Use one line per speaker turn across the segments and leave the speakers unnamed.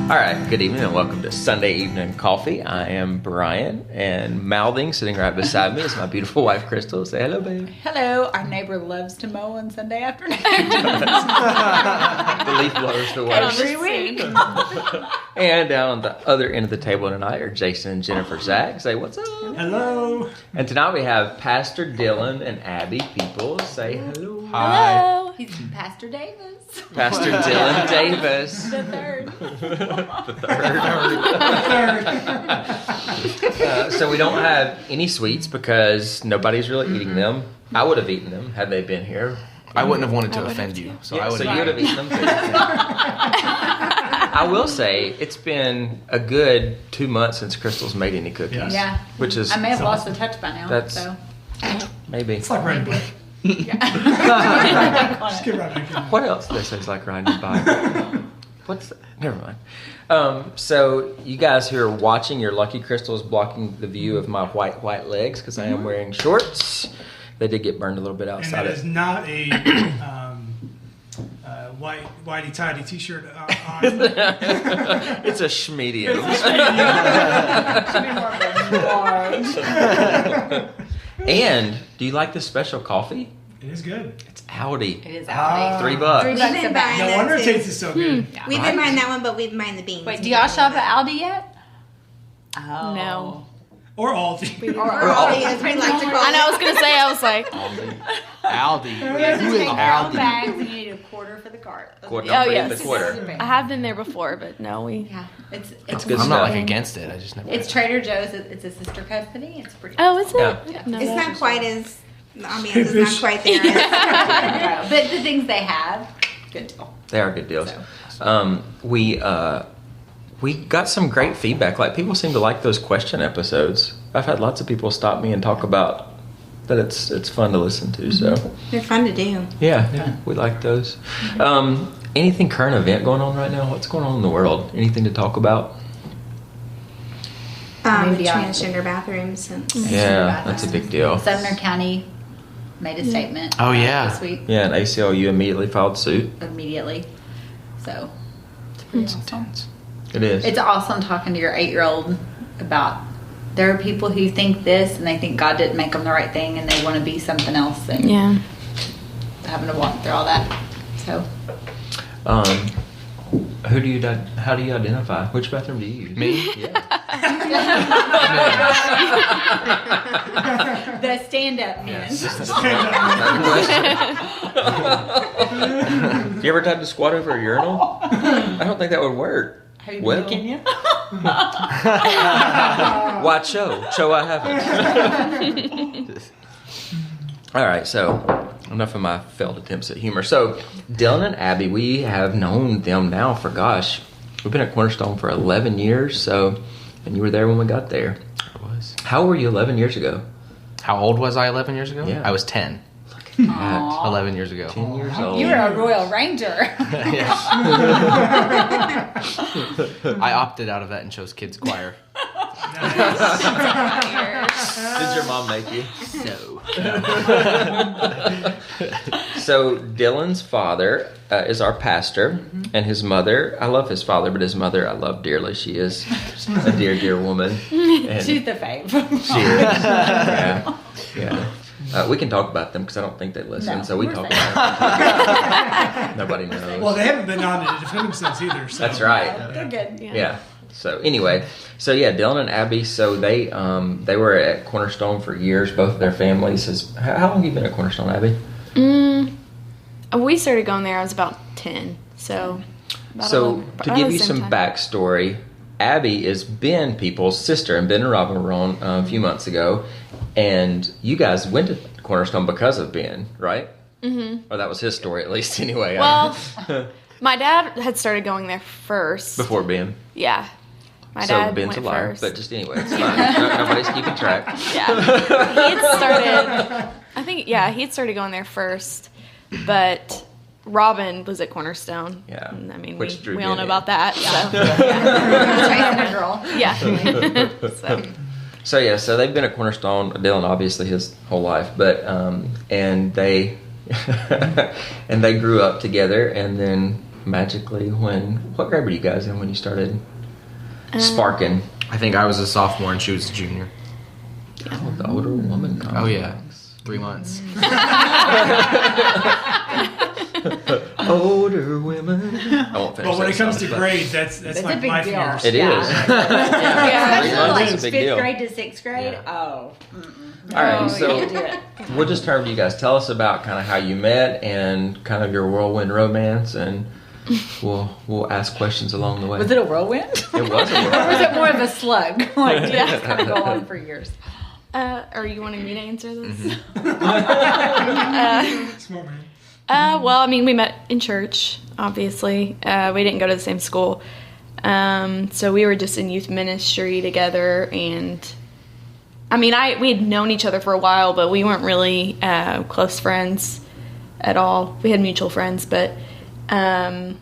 All right, good evening and welcome to Sunday Evening Coffee. I am Brian, and mouthing, sitting right beside me, is my beautiful wife, Crystal. Say hello, babe.
Hello. Our neighbor loves to mow on Sunday afternoon.
The leaf blowers the way.
Every week.
And down on the other end of the table tonight are Jason and Jennifer Zach. Say what's up.
Hello.
And tonight we have Pastor Dillon and Abby People. Say hello.
Hello.
He's Pastor Davis.
Pastor Dillon Davis.
The third.
So we don't have any sweets because nobody's really eating them. I would have eaten them had they been here.
I wouldn't have wanted to offend you, so
Yeah,
I would.
so you would have eaten them too. I will say it's been a good 2 months since Crystal's made any cookies.
Yes.
Yeah.
Which is
I may have lost the touch by now.
That's-
so.
maybe.
It's like riding a bike. Just get right back in.
What else do they say is like riding a bike? What's that? Never mind. So you guys who are watching, your lucky Crystal is blocking the view of my white legs because I am wearing shorts. They did get burned a little bit
And
outside.
that is not a whitey tidy t-shirt on.
It's a schmedium. And do you like this special coffee?
It is good.
It's Audi.
It is
Ah.
out.
$3.
We've
$3
been
a
buying
bag.
No
that
wonder it
too.
tastes so good.
We've been buying that one, but we've been buying the beans.
Wait, do y'all shop at Aldi yet? Oh.
No.
Or Aldi.
Or Aldi, as we like to call
I know, I was
it.
going to say, I was like,
Aldi.
You have to
Who is
take your own
Aldi?
bags and you need a quarter for the cart.
Quarter,
Oh,
don't forget
yes.
the quarter.
I have been there before, but no,
Yeah. It's
good
I'm not
stuff.
like against it. I just never.
It's Trader Joe's. It's a sister company. It's pretty.
Oh, is it?
Yeah.
No,
It's
that's-
not quite as, the ambiance is not quite there.
But the things they have, good deal.
They are good deals.
So.
We got some great feedback. Like people seem to like those question episodes. I've had lots of people stop me and talk about that. It's fun to listen to. So
They're fun to do.
yeah, we like those. Anything current event going on right now? What's going on in the world? Anything to talk about?
The
Maybe
transgender bathrooms.
Yeah, that's a big deal.
Sumner County made a statement.
Oh, yeah.
This week
Yeah, and ACLU immediately filed suit.
immediately. So it's pretty
It's
awesome.
intense.
It is.
It's awesome talking to your 8-year-old about there are people who think this and they think God didn't make them the right thing and they want to be something else and
Yeah.
having to walk through all that. So
How do you identify? Which bathroom do you use?
Me?
Yeah.
the stand-up man.
You ever tried to squat over a urinal? I don't think that would work.
Have you
Well.
been to Kenya?
Why Cho? Cho, I haven't. All right, so enough of my failed attempts at humor. So Dillon and Abby, we have known them now for, gosh, we've been at Cornerstone for 11 years. So, and you were there when we got there.
I was.
How were you 11 years ago?
How old was I 11 years ago?
Yeah.
I was 10.
Aw.
11 years ago.
10 years old.
You were a Royal Ranger.
I opted out of that and chose kids choir.
Did your mom make you? So Dylan's father is our pastor, and his mother, I love his father, but his mother I love dearly. She is a dear woman. And
She's the fave.
she is. Yeah. We can talk about them because I don't think they listen,
No,
so we
we're
talk
safe.
about them. Nobody knows.
Well, they haven't been on to defend themselves either. So.
That's right.
They're good.
Yeah. So anyway, Dillon and Abby, so they were at Cornerstone for years. Both of their families. How long have you been at Cornerstone, Abby?
We started going there, I was about 10. So,
So to give you some backstory, Abby is Ben People's sister, and Ben and Robin were on a few months ago, and you guys went to Cornerstone because of Ben, right? Mm-hmm. Or that was his story, at least, anyway.
Well, my dad had started going there first.
Before Ben.
Yeah. My
So
dad
Ben's a
went
liar,
first.
but just anyway, it's fine. Nobody's keeping track.
Yeah. He had started, he had started going there first, but Robin was at Cornerstone.
Yeah.
And, I mean,
Which drew
we all
Ben
know
in.
about that.
Chasing a girl.
So, yeah.
So they've been at Cornerstone, Dylan obviously his whole life, but and they and they grew up together, and then magically what grade were you guys in when you started sparking?
I think I was a sophomore and she was a junior.
Oh, the older woman.
Oh yeah, 3 months.
Older women. I won't finish.
But when
that
it comes
song,
to
but-
grades, that's
It's
like
a big
life
deal.
years.
It is.
Yeah.
3
Especially
months
like
is a big
fifth
deal.
grade to sixth grade.
Yeah.
Oh.
All right,
Oh,
so
you can't do it.
we'll just turn to you guys. Tell us about kind of how you met and kind of your whirlwind romance, and we'll ask questions along the way.
Was it a whirlwind?
It was a
Or was
whirlwind.
it more of a slug? Like, yeah, it's going to go on for years.
Are you wanting me to answer this?
Smart man.
Well, I mean, we met in church, obviously. We didn't go to the same school. So we were just in youth ministry together, and I mean, we had known each other for a while, but we weren't really close friends at all. We had mutual friends, but when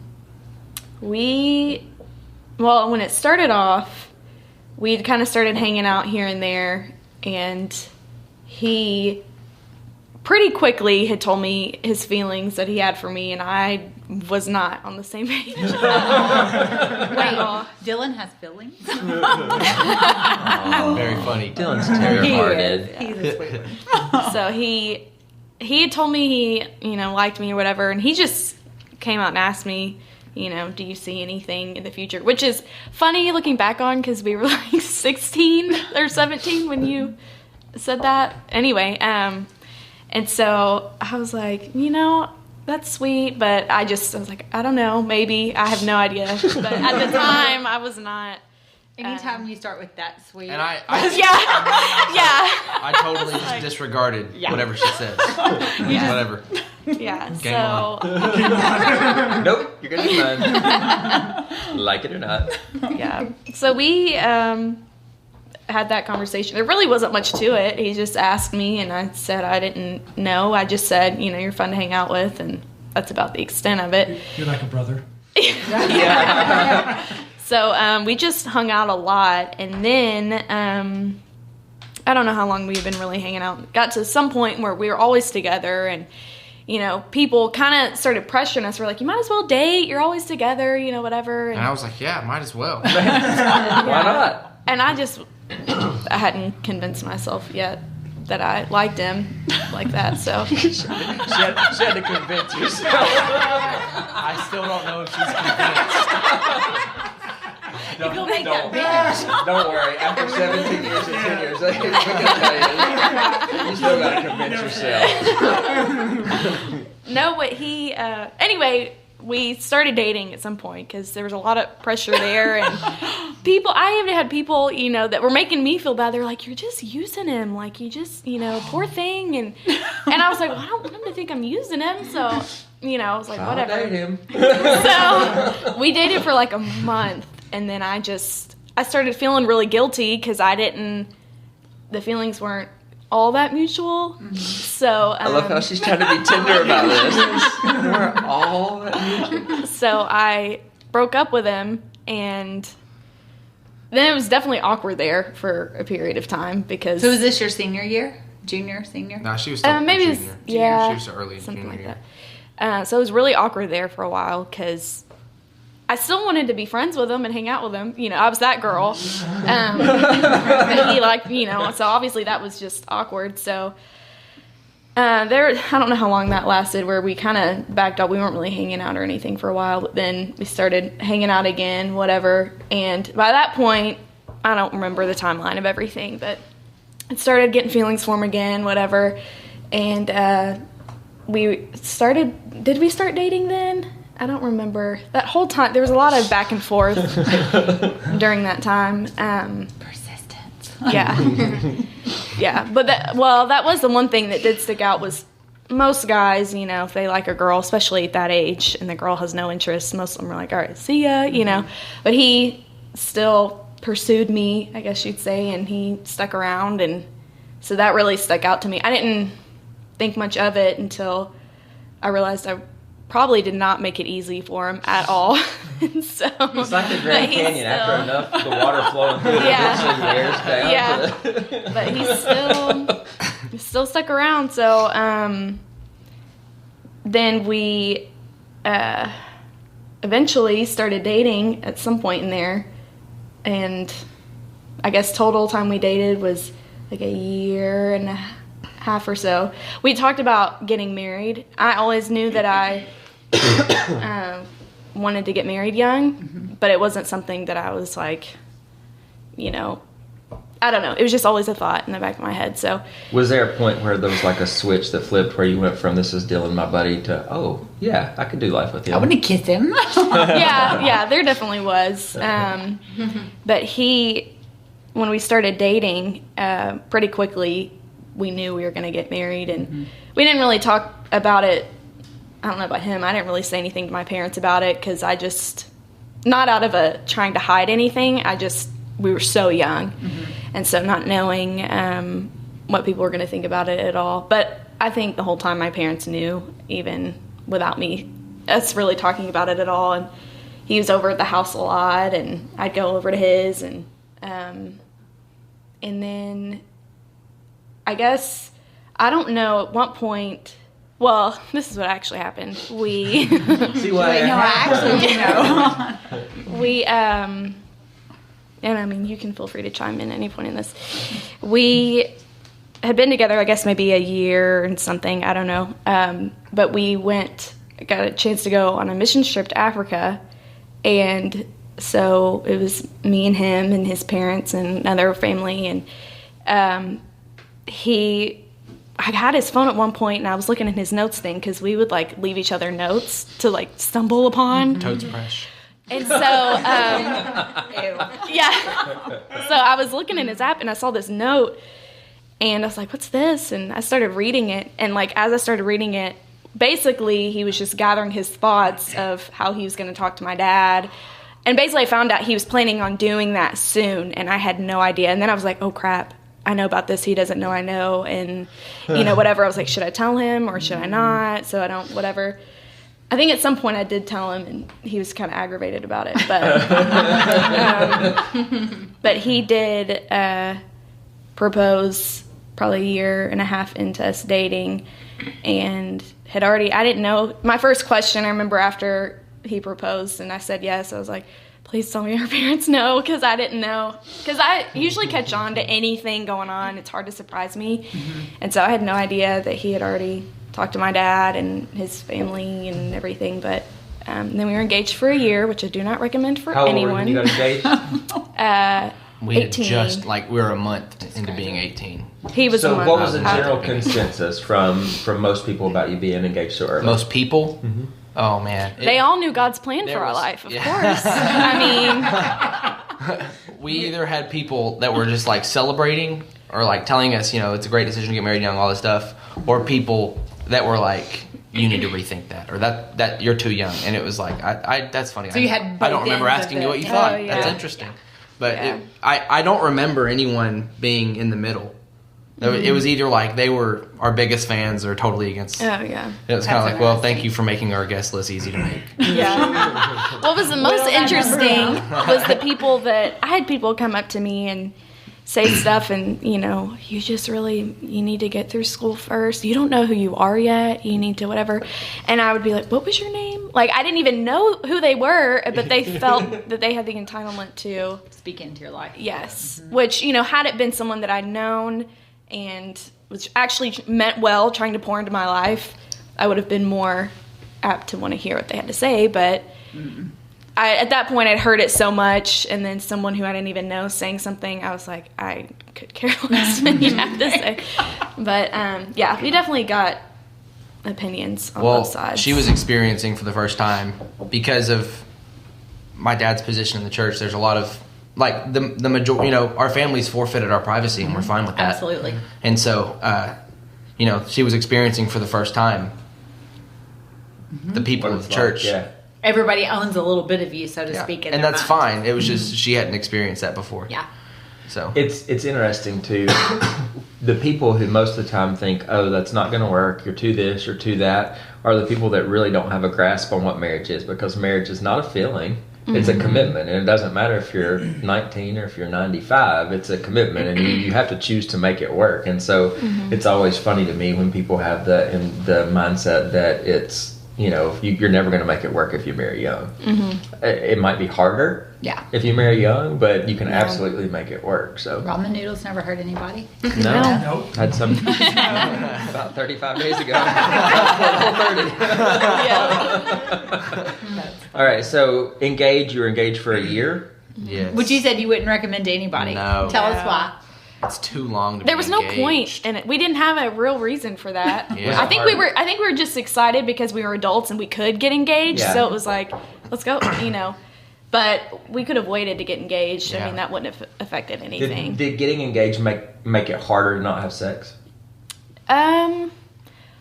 it started off, we'd kind of started hanging out here and there, and he pretty quickly had told me his feelings that he had for me, and I was not on the same page.
Wait, Dillon has feelings?
Very funny.
Dylan's tender-hearted.
He's a sweet one.
So he had told me he, liked me or whatever, and he just came out and asked me, do you see anything in the future? Which is funny looking back on, because we were like 16 or 17 when you said that. Anyway, and so I was like, that's sweet, but I was like, I don't know, maybe. I have no idea. But at the time, I was not.
Anytime you start with that sweet.
And I
Yeah.
totally just disregarded whatever she said.
Yeah.
Whatever.
Yeah.
Game
So,
Nope, you're gonna be mine. Like it or not.
yeah. So we had that conversation. There really wasn't much to it. He just asked me, and I said I didn't know. I just said, you're fun to hang out with, and that's about the extent of it.
You're like a brother.
Yeah.
So we just hung out a lot, and then I don't know how long we've been really hanging out. Got to some point where we were always together, and people kind of started pressuring us. We're like, you might as well date. You're always together, whatever.
And I was like, yeah, might as well.
Why not?
And I hadn't convinced myself yet that I liked him like that. So
She had to convince herself.
I still don't know if she's convinced.
You'll make that
Don't worry. After 17 years and 10 years, I can tell you still got to convince yourself.
no, but he. Anyway, we started dating at some point because there was a lot of pressure there, and people. I even had people, that were making me feel bad. They're like, "You're just using him, like you just, poor thing," and I was like, well, I don't want him to think I'm using him, so. I was like, whatever.
I'll date him.
So we dated for like a month, and then I started feeling really guilty because the feelings weren't all that mutual. So
I love how she's trying to be tender about this. We're all that mutual.
So I broke up with him, and then it was definitely awkward there for a period of time because.
So was this your senior year? Junior, senior?
No, she was still
maybe
a
it was-
junior.
yeah,
She was early
something
junior
like
year.
that. So it was really awkward there for a while because I still wanted to be friends with him and hang out with him. I was that girl. And he so obviously that was just awkward. So I don't know how long that lasted where we kind of backed up. We weren't really hanging out or anything for a while, but then we started hanging out again, whatever. And by that point, I don't remember the timeline of everything, but I started getting feelings for him again, whatever. And did we start dating then? I don't remember. That whole time, there was a lot of back and forth during that time.
Persistence.
Yeah. Yeah. But that was the one thing that did stick out was most guys, if they like a girl, especially at that age, and the girl has no interest, most of them are like, all right, see ya, But he still pursued me, I guess you'd say, and he stuck around, and so that really stuck out to me. I didn't think much of it until I realized I probably did not make it easy for him at all. And so
It's like the Grand
but he's
Canyon. After enough, the water flowing through the ditch and airs down.
But he still stuck around. So then we eventually started dating at some point in there, and I guess total time we dated was like a year and a half or so. We talked about getting married. I always knew that I wanted to get married young, but it wasn't something that I was like, you know, I don't know. It was just always a thought in the back of my head. So,
was there a point where there was like a switch that flipped where you went from this is Dillon, my buddy, to, oh, yeah, I could do life with him?
I want to kiss him.
yeah, there definitely was. But when we started dating, pretty quickly, we knew we were going to get married. And we didn't really talk about it. I don't know about him. I didn't really say anything to my parents about it because I just, not out of trying to hide anything, we were so young. And so not knowing what people were going to think about it at all. But I think the whole time my parents knew, even without me us really talking about it at all. And he was over at the house a lot, and I'd go over to his. And then I guess, I don't know at what point, well, this is what actually happened. We...
See what
Wait, no, I actually do know.
We, and I mean, you can feel free to chime in at any point in this. We had been together, I guess, maybe a year and something, I don't know. But we got a chance to go on a mission trip to Africa. And so it was me and him and his parents and another family. And I had his phone at one point, and I was looking at his notes thing because we would, like, leave each other notes to, like, stumble upon.
Toad's Fresh.
And so, yeah. So I was looking in his app, and I saw this note, and I was like, what's this? And I started reading it, and, like, as I started reading it, basically he was just gathering his thoughts of how he was going to talk to my dad. And basically I found out he was planning on doing that soon, and I had no idea. And then I was like, oh, crap. I know about this. He doesn't know I know. And, you know, whatever. I was like, should I tell him or should I not? So I don't, whatever. I think at some point I did tell him, and he was kind of aggravated about it. But he did propose probably a year and a half into us dating, and had already, I didn't know. My first question, I remember after he proposed and I said yes, I was like, please tell me our parents know, because I didn't know. Because I usually catch on to anything going on. It's hard to surprise me. And so I had no idea that he had already talked to my dad and his family and everything. But then we were engaged for a year, which I do not recommend for
How
anyone.
old were you got engaged?
We had
18.
just, like, we were a month into being 18.
He was
So
the one.
what was the
I-
general consensus from most people about you being engaged so early?
Most people? Oh, man.
They all knew God's plan
There
for our
was-
life, of
yeah.
course. I mean,
We either had people that were just, like, celebrating or, like, telling us, you know, it's a great decision to get married young, all this stuff, or people that were like, you need to rethink that, or that you're too young. And it was like, I that's funny.
So you had
I don't
both
remember
ends of
asking you
it.
what you thought.
Oh, yeah.
That's interesting. But
Yeah.
I don't remember anyone being in the middle. It was either like they were our biggest fans or totally against.
oh, yeah.
It was kind of
That's
like, well,
interesting.
thank you for making our guest list easy to make.
Yeah. What was the most interesting was the people that I had people come up to me and say stuff, and you know, you need to get through school first. You don't know who you are yet. You need to whatever. And I would be like, what was your name? Like, I didn't even know who they were, but they felt that they had the entitlement to
Speak into your life.
yes. Which, you know, had it been someone that I'd known and which actually meant well, trying to pour into my life, I would have been more apt to want to hear what they had to say. But at that point, I'd heard it so much, and then someone who I didn't even know saying something, I was like, I could care less what you have to say. But yeah, we definitely got opinions on both sides.
She was experiencing for the first time because of my dad's position in the church. There's a lot of like the majority, you know, our families forfeited our privacy, and we're fine with that.
Absolutely.
And so, you know, she was experiencing for the first time the people
What
of the
it's
church.
like, yeah.
Everybody owns a little bit of you, so to
Yeah.
speak. In
And
their
that's
mind.
fine. It was just she hadn't experienced that before.
Yeah.
So
It's interesting too. The people who most of the time think, "Oh, that's not going to work. You're too this. You're too that," are the people that really don't have a grasp on what marriage is, because marriage is not a feeling. It's a commitment, and it doesn't matter if you're 19 or if you're 95. It's a commitment, and you have to choose to make it work. And so, it's always funny to me when people have the mindset that it's you're never going to make it work if you marry young.
Mm-hmm.
It might be harder
Yeah.
if you marry young, but you can absolutely make it work. So
Ramen noodles never hurt anybody.
no,
Nope.
had some about 35 days ago. All right, so you were engaged for a year.
Yes.
Which you said you wouldn't recommend to anybody.
No.
Tell us
No.
why.
It's too long to
There
be
was no
engaged.
point in it. We didn't have a real reason for that.
Yeah.
I think we were just excited because we were adults and we could get engaged.
Yeah.
So it was like, let's go, But we could have waited to get engaged. I
Yeah.
mean, that wouldn't have affected anything.
Did getting engaged make it harder to not have sex?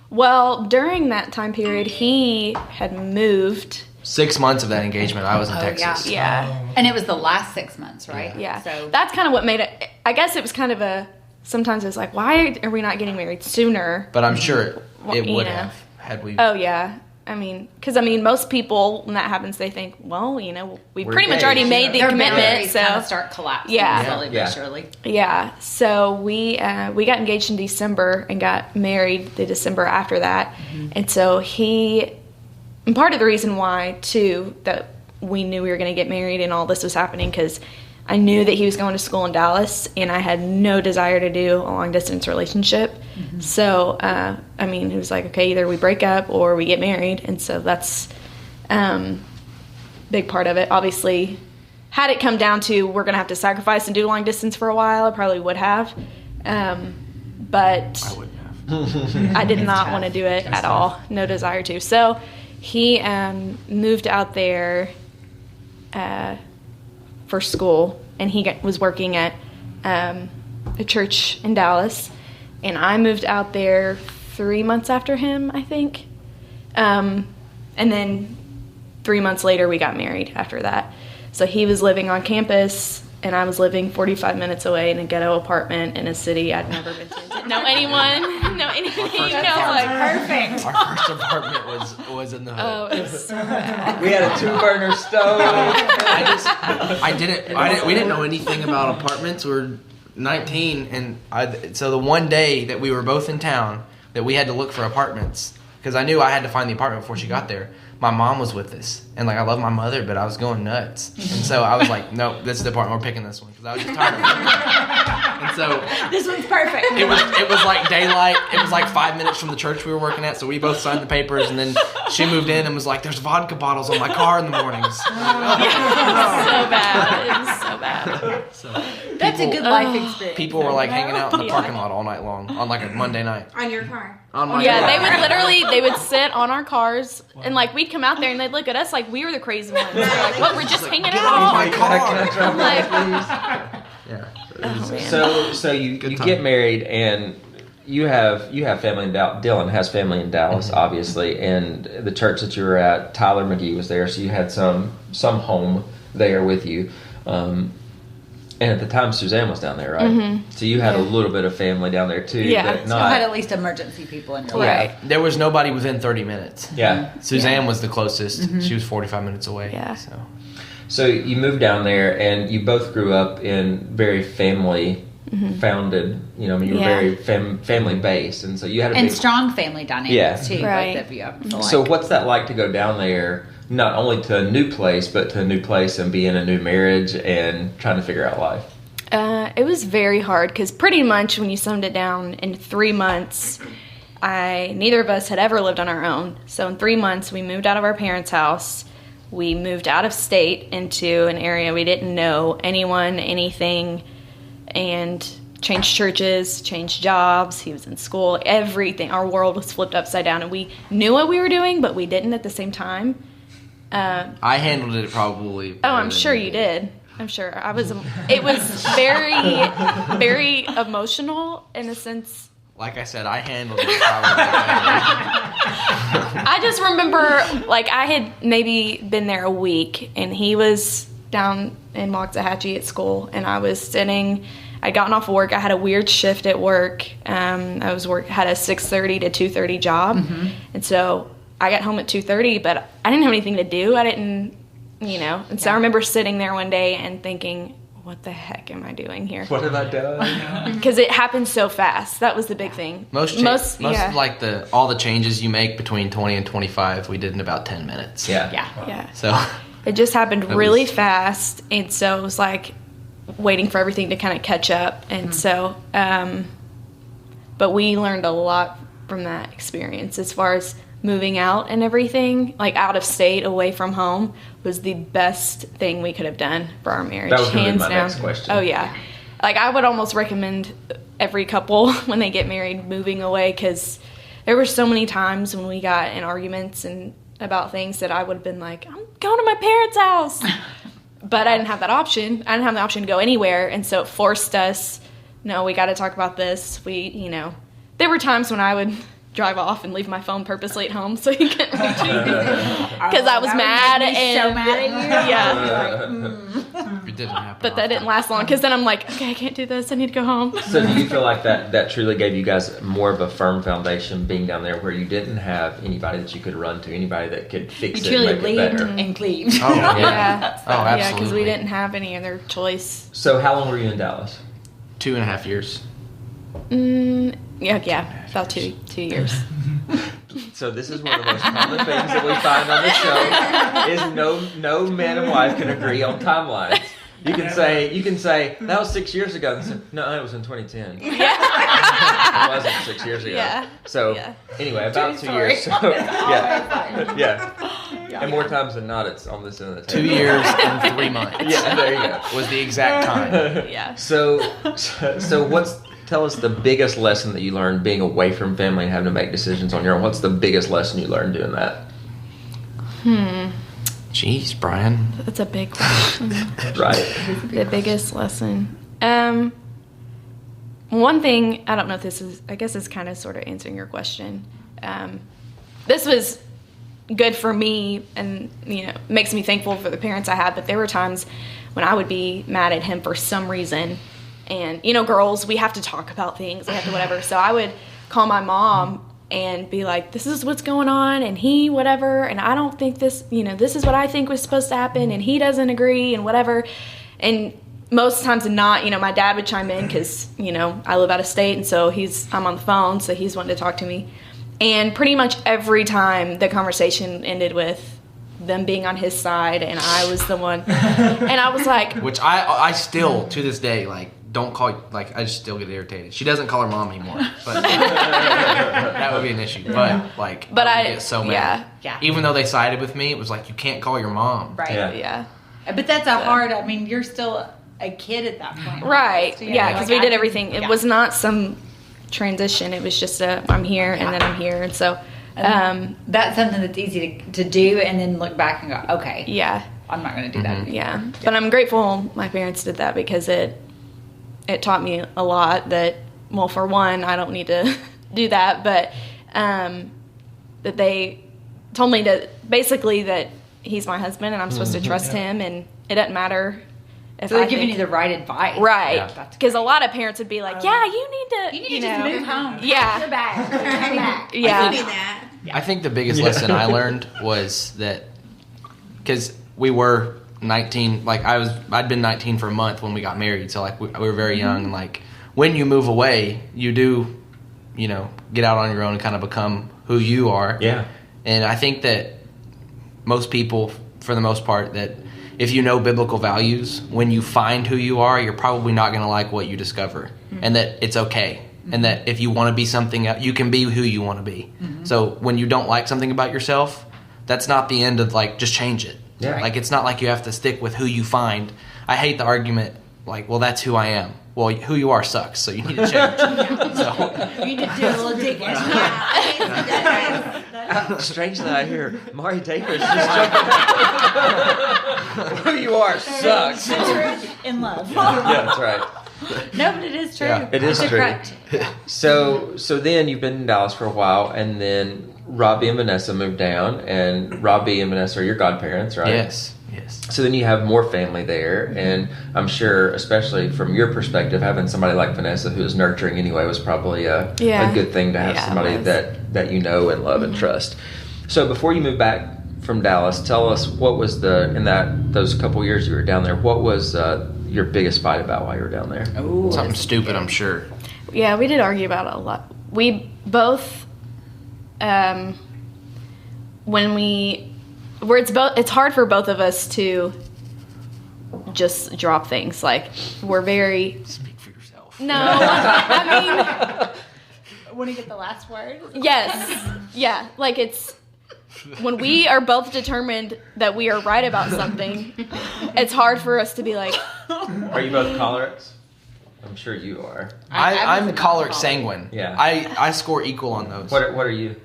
Well, during that time period, he had moved.
6 months of that engagement, I was in
Oh,
Texas.
Yeah.
And it was the last 6 months, right?
Yeah.
So
That's kind of what made it. I guess it was kind of sometimes it's like, why are we not getting married sooner?
But I'm sure
Well,
it would
yeah.
have had we.
Oh, yeah. Because most people, when that happens, they think, well, we
We're
pretty much already
engaged,
made the
their
commitment.
boundaries
So,
kind of start collapsing
Yeah.
slowly
Yeah.
but surely.
yeah. So we got engaged in December and got married the December after that. And so and part of the reason why, too, that we knew we were going to get married and all this was happening, because I knew that he was going to school in Dallas, and I had no desire to do a long-distance relationship. So, it was like, okay, either we break up or we get married. And so that's big part of it. Obviously, had it come down to we're going to have to sacrifice and do long-distance for a while, I probably would have. But
I wouldn't have.
I did not want to do it at all. No desire to. So he moved out there for school, and he was working at a church in Dallas. And I moved out there 3 months after him, I think. And then 3 months later, we got married after that. So he was living on campus, and I was living 45 minutes away in a ghetto apartment in a city I'd never been to. Didn't know anyone, know anything.
Perfect.
Our first apartment was in the hood.
Oh, it was so bad.
We had a 2-burner stove.
We didn't know anything about apartments. We were 19, and so the one day that we were both in town that we had to look for apartments, because I knew I had to find the apartment before she got there. My mom was with us, and I love my mother, but I was going nuts, and so I was like, "No, this is the apartment. We're picking this one," because I was just tired of it. And so
This one's perfect.
it was like daylight. It was like 5 minutes from the church we were working at, so we both signed the papers, and then she moved in and was like, "There's vodka bottles on my car in the mornings."
So bad. It was so bad.
So
That's a good life experience.
people were like hanging out in the parking lot all night long on like a Monday night.
On your car.
On my
Yeah,
car.
they would sit on our cars, and we'd come out there and they'd look at us like we were the crazy ones. They're like, what, we're just hanging out?
my car.
I'm like,
Yeah.
oh, man.
So you
time.
get married, and you have family in Dallas. Dillon has family in Dallas, obviously, and the church that you were at, Tyler McGee was there, so you had some home there with you. And at the time, Suzanne was down there, right? So you had a little bit of family down there too,
Yeah.
but
You
not.
had at least emergency people in your
Right.
life.
There was nobody within 30 minutes.
Yeah.
Suzanne was the closest. She was 45 minutes away.
Yeah.
So you moved down there, and you both grew up in very family founded. You were
Yeah.
very family based, and so you had a
And
big.
strong family dynamics
Yeah.
too,
Right.
both of you. I feel
So
like.
what's that like to go down there, not only to a new place, but to a new place and be in a new marriage and trying to figure out life?
It was very hard because pretty much when you summed it down in 3 months, neither of us had ever lived on our own. So in 3 months, we moved out of our parents' house. We moved out of state into an area we didn't know anyone, anything, and changed churches, changed jobs. He was in school, everything. Our world was flipped upside down, and we knew what we were doing, but we didn't at the same time.
I handled it probably.
Oh,
better
I'm
than
sure
you
you did. I'm sure. It was very, very emotional in a sense.
Like I said, I handled it probably better.
I just remember, I had maybe been there a week, and he was down in Waxahachie at school, and I was sitting. I'd gotten off work. I had a weird shift at work. Had a 6:30 to 2:30 job, and so I got home at 2:30, but I didn't have anything to do. I didn't, and so I remember sitting there one day and thinking, what the heck am I doing here?
What have I done?
Because it happened so fast. That was the big thing.
Most of like all the changes you make between 20 and 25, we did in about 10 minutes.
Yeah.
Yeah.
So
It just happened really fast, and so it was like waiting for everything to kind of catch up. And so, but we learned a lot from that experience as far as moving out and everything, like out of state, away from home, was the best thing we could have done for our marriage.
That was gonna be
hands
my
down.
next question.
Oh yeah, like I would almost recommend every couple when they get married moving away, because there were so many times when we got in arguments and about things that I would have been like, I'm going to my parents' house. But I didn't have that option. I didn't have the option to go anywhere. And so it forced us, no, we got to talk about this. There were times when I would drive off and leave my phone purposely at home so he couldn't reach me. Because I was mad.
So mad at you.
Yeah.
it didn't happen.
But that didn't last long, because then I'm like, okay, I can't do this. I need to go home.
So do you feel like that truly gave you guys more of a firm foundation being down there, where you didn't have anybody that you could run to, anybody that could fix
You
it
truly
and make it
leave
better?
and cleave.
Oh, yeah.
Yeah.
Oh, absolutely.
Yeah, because we didn't have any other choice.
So how long were you in Dallas?
2.5 years.
Yeah, about two years.
So this is one of the most common things that we find on the show is no man and wife can agree on timelines. You can say that was 6 years ago. And say, no, it was in 2010.
Yeah.
It wasn't 6 years ago.
Yeah.
So
Yeah.
anyway, about 2 years. So, yeah. And more times than not, it's on this end of the
2
table.
years and 3 months.
Yeah, there you go.
Was the exact time.
Yeah.
So tell us the biggest lesson that you learned being away from family and having to make decisions on your own. What's the biggest lesson you learned doing that?
Jeez, Brian.
That's a big question.
Right.
The biggest lesson. One thing, I don't know if this is, I guess it's kind of sort of answering your question. This was good for me, and, makes me thankful for the parents I had, but there were times when I would be mad at him for some reason. And, girls, we have to talk about things. We have to whatever. So I would call my mom and be like, this is what's going on, and he whatever, and I don't think this, this is what I think was supposed to happen, and he doesn't agree, and whatever. And most times not, my dad would chime in because, I live out of state, and so I'm on the phone, so he's wanting to talk to me. And pretty much every time the conversation ended with them being on his side, and I was the one. And I was like...
Which I still, to this day, don't call, I just still get irritated. She doesn't call her mom anymore. But that would be an issue. But, I would get so mad.
Yeah.
Even though they sided with me, it was like, you can't call your mom.
Right.
Yeah.
But that's you're still a kid at that point.
Right. Yeah, because we did everything. It
Yeah.
was not some transition. It was just I'm here, and then I'm here. And so...
that's something that's easy to do, and then look back and go, okay,
yeah.
I'm not going to do that.
Yeah. But I'm grateful my parents did that, because it taught me a lot that, well, for one, I don't need to do that, but that they told me that he's my husband and I'm supposed to trust him, and it doesn't matter if
So they're giving you the right advice.
Right.
Yeah.
Because a lot of parents would be like, yeah, you need to,
You need to just move home.
Yeah.
You're back. Come back.
I
Yeah.
can do that.
I think the biggest lesson I learned was that, because we were 19, I'd been 19 for a month when we got married, so we were very young, and when you move away, you do, get out on your own and kind of become who you are.
Yeah.
And I think that most people, for the most part, that if you know biblical values, when you find who you are, you're probably not going to like what you discover, and that it's okay. And that if you want to be something else, you can be who you want to be. So when you don't like something about yourself, that's not the end of just change it.
Yeah.
It's not like you have to stick with who you find. I hate the argument well, that's who I am. Well, who you are sucks, so you need to change.
You need to do a little digging.
Strange that I hear Mari Davis just jumping out. Who you are sucks.
In love.
Yeah, that's right.
No, but it is true.
Yeah.
It is
You're
true.
correct.
So then you've been in Dallas for a while, and then Robbie and Vanessa moved down, and Robbie and Vanessa are your godparents, right?
Yes.
So then you have more family there, and I'm sure, especially from your perspective, having somebody like Vanessa who is nurturing anyway was probably a good thing to have,
Yeah, it
somebody
was.
that you know and love and trust. So before you moved back from Dallas, tell us what was in those couple years you were down there, what was your biggest fight about while you were down there?
Ooh,
Something
that's
stupid,
good.
I'm sure.
Yeah, we did argue about it a lot. We both, it's hard for both of us to just drop things. Like, we're very,
Speak for yourself.
no, I
Want to get the last word?
mean, yes. Yeah, like it's, when we are both determined that we are right about something, it's hard for us to be like,
Are you both cholerics? I'm sure you are.
I'm choleric sanguine.
Yeah.
I score equal on those.
What are you?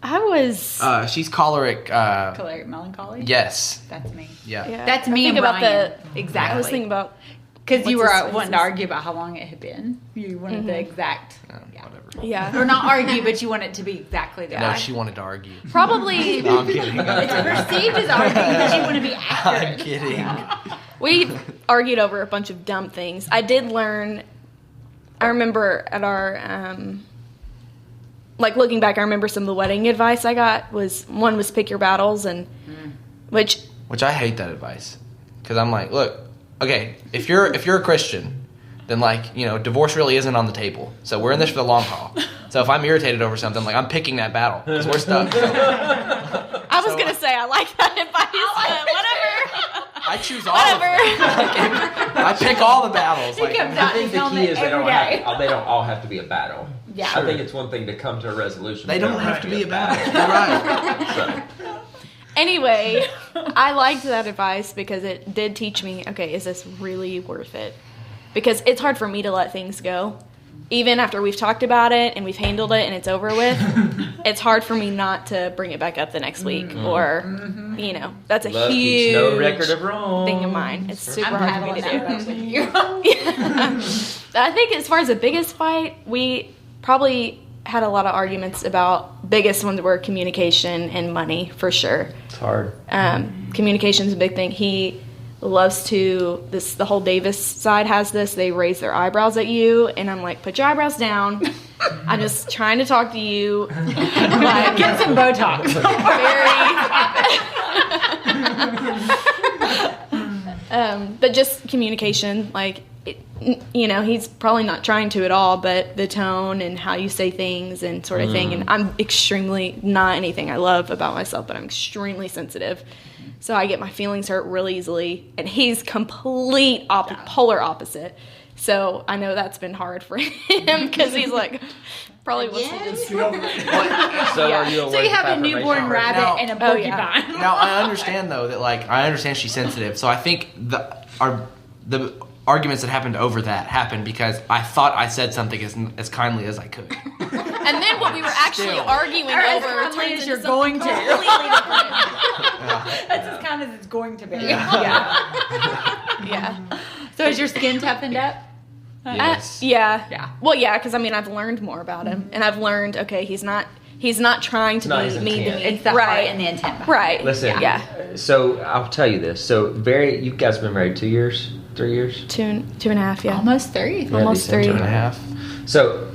I was,
She's choleric.
Choleric melancholy?
Yes.
That's me.
Yeah.
yeah.
That's
I
me
think
and
about
Ryan.
the,
Exactly.
I was thinking about,
Because you
What's
were
his-
wanting to argue about how long it had been. You wanted the exact. Yeah.
Whatever.
yeah,
Or not argue, but you want it to be exactly that.
No, she wanted to argue.
probably.
No, I'm kidding.
It's perceived as arguing because you want to be accurate.
I'm kidding.
We argued over a bunch of dumb things. I did learn. I remember at our, like looking back, I remember some of the wedding advice I got was pick your battles, and which
Which I hate that advice, because I'm like, look, okay, if you're a Christian, then like, you know, divorce really isn't on the table. So we're in this for the long haul. So if I'm irritated over something, like I'm picking that battle because we're stuck. So
I was gonna say I like that advice, but whatever.
I choose all of them. I pick all the battles. Like,
comes
I
out
think
his
the
helmet
key is they
every
don't
day.
all have to be a battle.
Yeah.
I think it's one thing to come to a resolution.
they
but
don't have to be a
battle.
battle. You're right.
So,
Anyway, I liked that advice because it did teach me, okay, is this really worth it? Because it's hard for me to let things go. Even after we've talked about it and we've handled it and it's over with, it's hard for me not to bring it back up the next week or, you know, that's a
love
huge
keeps no record of wrong.
thing of mine. It's super
I'm
hard for me
paddling
to
that
do.
boat with you.
I think as far as the biggest fight, we probably had a lot of arguments about, biggest ones were communication and money for sure.
It's hard.
Communication's a big thing. He loves to, the whole Davis side has this, they raise their eyebrows at you, and I'm like, put your eyebrows down. I'm just trying to talk to you. Like,
Get some Botox.
but just communication, like, you know, he's probably not trying to at all, but the tone and how you say things and sort of thing. And I'm extremely, not anything I love about myself, but I'm extremely sensitive. So I get my feelings hurt really easily. And he's complete polar opposite. So I know that's been hard for him because he's like, probably wants to just.
So
Yeah.
are you a
So you have a newborn rabbit
Now-
and a
Oh,
porcupine.
yeah.
Now I understand though that like I understand she's sensitive, so I think the arguments that happened over that happened because I thought I said something as kindly as I could.
And then what we were actually
Still.
arguing
Or as
over
kindly
turns
as you're
into
going
something
to.
completely different.
That's as kind as it's going to be.
Yeah.
So is your skin toughened up?
Yes.
Yeah.
Yeah.
Well, yeah, because I mean, I've learned more about him, and I've learned, okay, he's not trying to
not
be
his
mean to
intent.
me.
It's the
right.
heart and the intent behind
Right.
Listen,
Yeah.
So I'll tell you this. So you guys have been married 2 years, 3 years?
2.5. Yeah.
Almost 3.
Yeah,
Almost
December.
3.
2.5.
So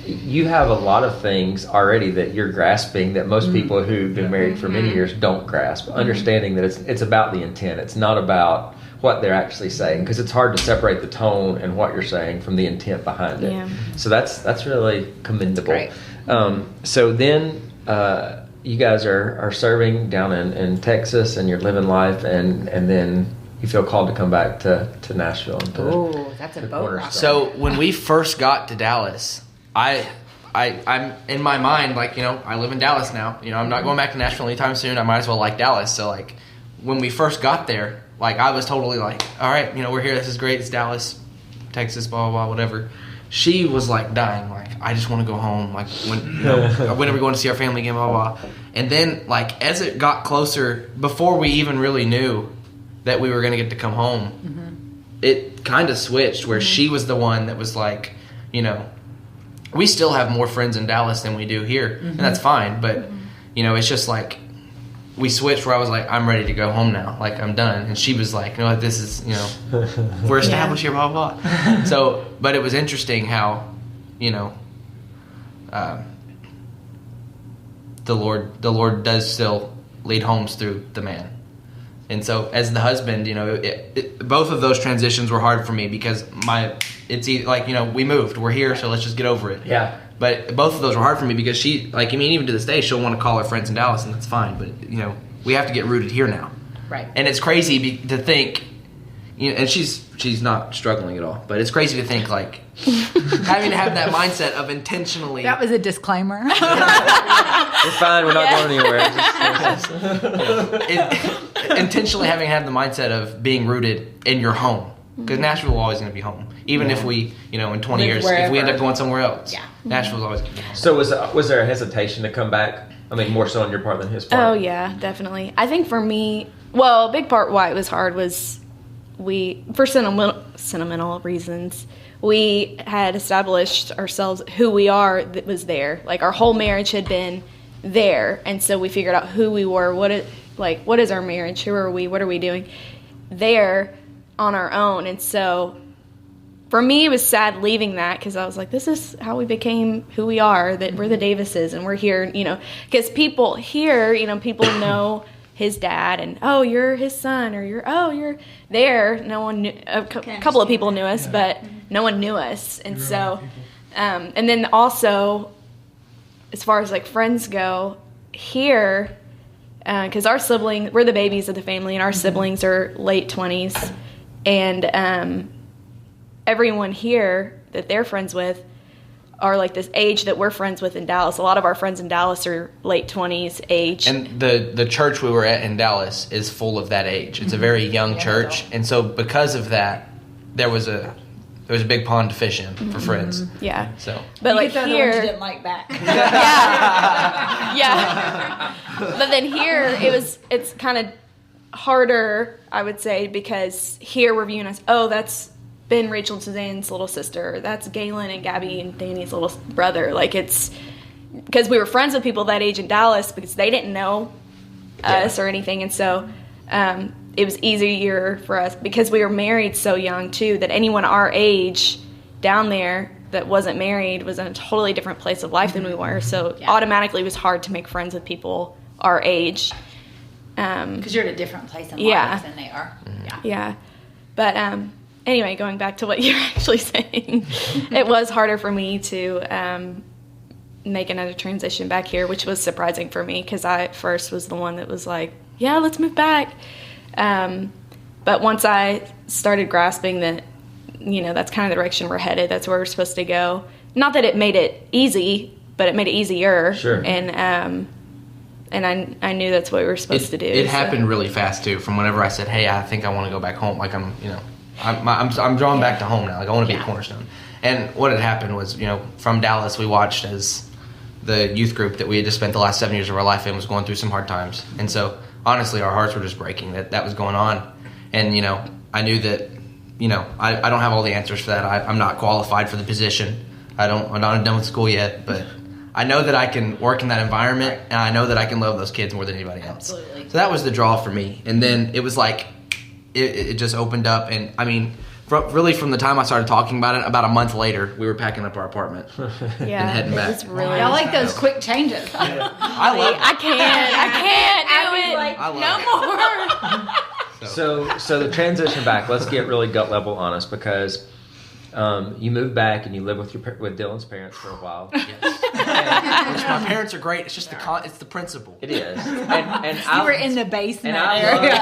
you have a lot of things already that you're grasping that most people who've been married for many years don't grasp. Understanding that it's about the intent. It's not about what they're actually saying, because it's hard to separate the tone and what you're saying from the intent behind it.
Yeah.
So that's really commendable.
Great.
So then you guys are serving down in Texas, and you're living life, and then you feel called to come back to Nashville. And to,
Oh, that's a boat rocket.
So when we first got to Dallas, I'm in my mind like, you know, I live in Dallas now. You know, I'm not going back to Nashville anytime soon. I might as well like Dallas. So like when we first got there, like I was totally like, all right, you know, we're here. This is great. It's Dallas, Texas, blah blah blah, whatever. She was like dying, like I just want to go home. Like when are we going to see our family again? Blah blah. And then like as it got closer, before we even really knew that we were going to get to come home, it kind of switched where she was the one that was like, you know, we still have more friends in Dallas than we do here, and that's fine. But you know, it's just like we switched where I was like, I'm ready to go home now, like I'm done, and she was like, you know, this is, you know, we're established here, blah blah blah. So, but it was interesting how, you know, the Lord does still lead homes through the man. And so as the husband, both of those transitions were hard for me because we moved, we're here, so let's just get over it.
Yeah.
But both of those were hard for me because even to this day, she'll want to call her friends in Dallas, and that's fine. But, we have to get rooted here now.
Right.
And it's crazy to think, and she's not struggling at all, but it's crazy to think, having to have that mindset of intentionally.
That was a disclaimer.
We're fine. We're not going anywhere.
Intentionally having to have the mindset of being rooted in your home. Because Nashville is always going to be home. Even if we, in 20 years, if we end up going somewhere else, Nashville's always going to be home.
So was there a hesitation to come back? I mean, more so on your part than his part?
Oh, yeah, definitely. I think for me, a big part why it was hard was for sentimental reasons, we had established ourselves who we are that was there. Our whole marriage had been there. And so we figured out who we were. What is our marriage? Who are we? What are we doing? There on our own. And so for me, it was sad leaving that because I was like, this is how we became who we are, that we're the Davises and we're here, because people here, people know his dad and, oh, you're his son, or you're there. No one knew, a couple of people knew us, but no one knew us. And so, and then also, as far as friends go, here, because our siblings, we're the babies of the family, and our siblings are late 20s, and everyone here that they're friends with are this age that we're friends with in Dallas. A lot of our friends in Dallas are late 20s age. And
the church we were at in Dallas is full of that age. It's a very young church, and so because of that, there was a big pond to fish in for friends.
Yeah.
So,
but
you could throw
here,
the ones you didn't like back.
yeah. But then here, it's kind of harder, I would say, because here we're viewing as, oh, that's Ben, Rachel, and Suzanne's little sister. That's Galen and Gabby and Danny's little brother. It's because we were friends with people that age in Dallas because they didn't know us or anything, and so it was easier for us because we were married so young too. That anyone our age down there that wasn't married was in a totally different place of life than we were. So automatically, it was hard to make friends with people our age
because you're at a different place in life than they are.
Yeah, but. Anyway, going back to what you're actually saying, it was harder for me to make another transition back here, which was surprising for me because I at first was the one that was like, yeah, let's move back. But once I started grasping that, that's kind of the direction we're headed, that's where we're supposed to go. Not that it made it easy, but it made it easier.
Sure.
And I knew that's what we were supposed to do.
It happened really fast too. From whenever I said, hey, I think I want to go back home. I'm drawn back to home now. I want to be at Cornerstone. And what had happened was, from Dallas, we watched as the youth group that we had just spent the last 7 years of our life in was going through some hard times. And so, honestly, our hearts were just breaking that was going on. And, I knew that, I don't have all the answers for that. I'm not qualified for the position. I'm not done with school yet, but I know that I can work in that environment, and I know that I can love those kids more than anybody else.
Absolutely.
So that was the draw for me. And then it was it just opened up, and really from the time I started talking about it, about a month later, we were packing up our apartment and heading back.
Was really
I like those quick changes.
I love it.
I can't do it. No more.
So the transition back. Let's get really gut level honest because you moved back and you lived with Dillon's parents for a while.
Yes. Which my parents are great. It's just it's the principle.
It is. And
You were in the basement
and
area.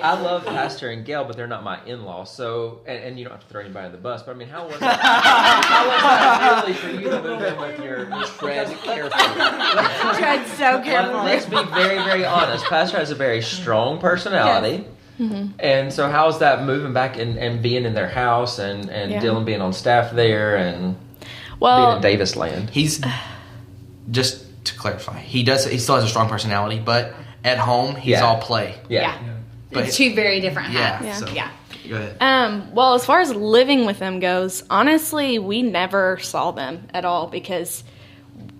I love Pastor and Gail, but they're not my in-laws. So, and you don't have to throw anybody on the bus. But I mean, how was that really for you to move in with your
Tread carefully.
Tread so carefully.
Let's be very, very honest. Pastor has a very strong personality.
Mm-hmm.
And so how's that moving back and being in their house and Dillon being on staff there and being in Davis land?
He's, just to clarify, he still has a strong personality, but at home he's all play.
Yeah.
But
It's two very different hats.
Yeah.
So,
Yeah.
go ahead.
Well, as far as living with them goes, honestly, we never saw them at all because,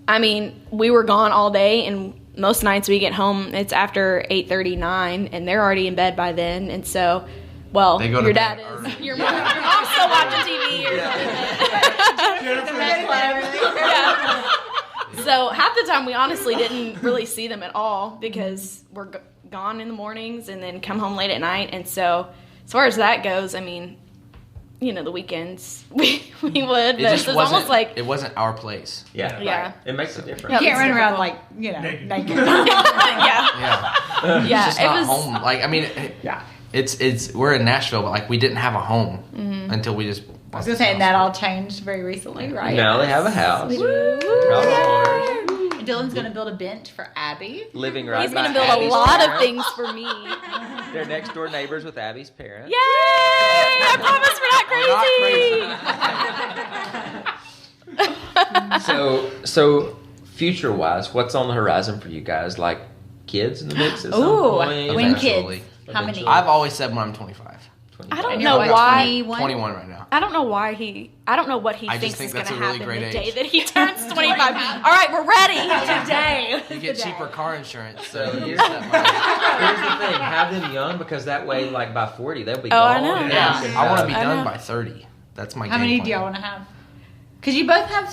we were gone all day, and most nights we get home, it's after 8:39, and they're already in bed by then, and so, your dad is, your mom's still watching TV. So half the time we honestly didn't really see them at all because we're gone in the mornings and then come home late at night. And so as far as that goes, I mean, you know, the weekends we would, but it's almost like
it wasn't our place.
Yeah.
Yeah.
It makes a difference.
You can't
it's
run around
difficult.
like, you know, naked.
yeah,
Yeah,
yeah.
it's just
It
not
was
home. Like I mean,
Yeah.
it's we're in Nashville, but like we didn't have a home until we just.
I was going to say, and that all changed very recently, right?
Now they have a house.
Woo!
Proud owners.
And Dylan's going to build a bench for Abby.
Living right
He's
by
gonna build
Abby's
a lot of
parents.
things for me.
They're next door neighbors with Abby's parents.
Yay! I promise we're not crazy.
So future wise, what's on the horizon for you guys? Like kids in the mix at some
Ooh,
point?
when
Eventually.
kids. How many?
Eventually.
I've always said when I'm 25.
I don't
And
know
you're what,
why.
21?
21 right now.
I don't know why I don't know what he
I just
thinks
think
is going
that's
to
a really
happen
great
the day
age.
that he turns 25. All right, we're ready.
Today.
You get cheaper car insurance, so
So
you
here's,
use that money.
here's the thing: have them young because that way, like by 40, they'll be
Oh, I
gone.
know.
Yeah,
Yeah.
I want to be
I
done
know.
by 30. That's my
How
game
many
plan.
do y'all want to have? Because you both have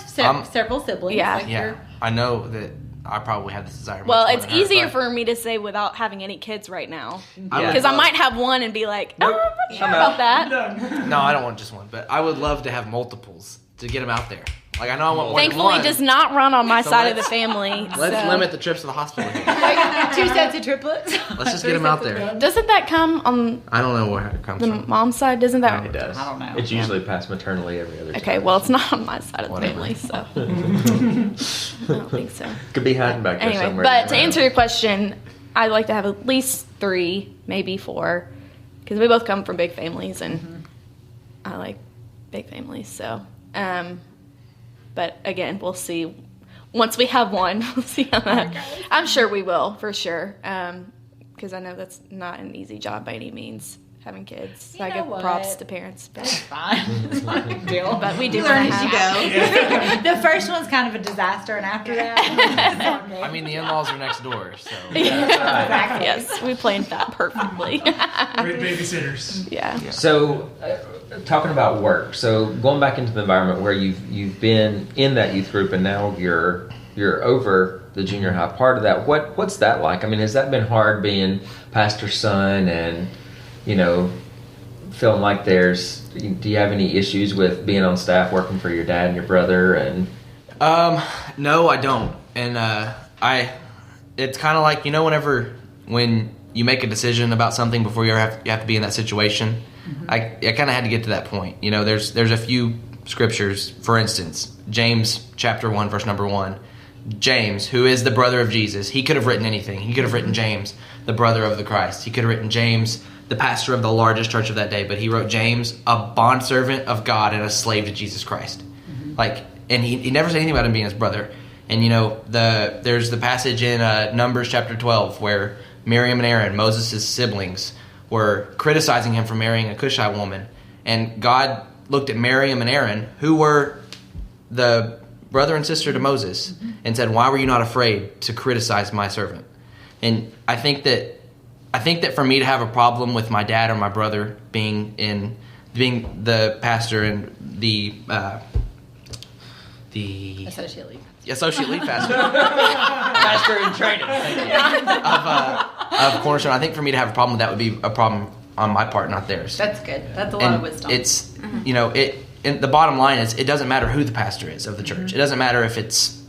several siblings.
Yeah.
Like
Yeah,
you're-
I know that I probably have this desire.
Well,
much more
it's
than her,
easier
but
for me to say without having any kids right now.
I would
Because I
love-
might have one and be like, oh, I'm not sure
I'm
about
out.
that.
No, I don't want just one, but I would love to have multiples to get them out there. Like I know I want more than
Thankfully,
one.
does not run on my
So
side of the
let's-
family.
Let's
so.
limit the trips to the hospital here.
Like 2 sets of triplets.
Let's just get them out there.
Doesn't that come on
I don't know where it comes
the
from.
mom's side? Doesn't that?
It does.
I don't know.
It's usually past maternally every other time.
Okay, well, it's not on my side of the
Whatever.
family, so I don't think so.
Could be hiding back there
Anyway,
somewhere.
but to answer your question, I'd like to have at least 3, maybe 4, because we both come from big families, and I like big families. So, but again, we'll see. Once we have one, we'll see how that. I'm sure we will, for sure, because I know that's not an easy job by any means. Having kids,
You
I
know
give
what?
props to parents, but
Fine. It's not a big deal.
but we do
You learn
wanna
as you
have-
go.
The first one's kind of a disaster, and after that, it's all
I mean, the in-laws are next door, so
Exactly.
Yes, we planned that perfectly.
Great babysitters.
Yeah.
So, talking about work. So, going back into the environment where you've been in that youth group, and now you're over the junior high part of that. What's that like? I mean, has that been hard being pastor's son and feeling like there's? Do you have any issues with being on staff, working for your dad and your brother? And
no, I don't. And it's kind of like when you make a decision about something before you have to be in that situation. I kind of had to get to that point. There's a few scriptures. For instance, James chapter 1 verse number 1. James, who is the brother of Jesus, he could have written anything. He could have written James, the brother of the Christ. He could have written James, the pastor of the largest church of that day. But he wrote James, a bondservant of God and a slave to Jesus Christ. And he never said anything about him being his brother. And there's the passage in Numbers chapter 12 where Miriam and Aaron, Moses' siblings, were criticizing him for marrying a Cushite woman. And God looked at Miriam and Aaron, who were the brother and sister to Moses, and said, "Why were you not afraid to criticize my servant?" And I think that for me to have a problem with my dad or my brother being the pastor and the
associate lead.
associate lead pastor
pastor in training.
of Cornerstone, I think for me to have a problem with that would be a problem on my part, not theirs.
That's good. That's a lot of
And
wisdom.
it's and the bottom line is it doesn't matter who the pastor is of the church. It doesn't matter if it's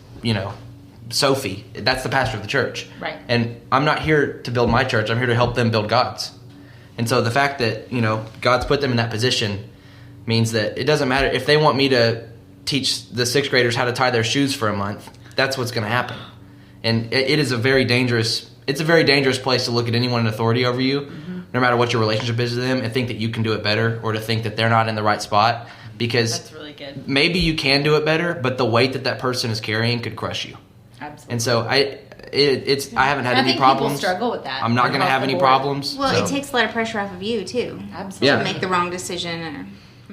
Sophie. That's the pastor of the church.
Right.
And I'm not here to build my church. I'm here to help them build God's. And so the fact that God's put them in that position means that it doesn't matter if they want me to teach the 6th graders how to tie their shoes for a month. That's what's going to happen. And it is a very dangerous place to look at anyone in authority over you, no matter what your relationship is to them, and think that you can do it better, or to think that they're not in the right spot, because
That's really good.
maybe you can do it better, but the weight that person is carrying could crush you.
Absolutely.
And so I haven't had
I
any
think
problems.
people struggle with that.
I'm not going to
across
have
the
any
board.
problems.
Well,
so.
it takes a lot of pressure off of you too.
Absolutely.
Yeah.
To make the wrong decision, or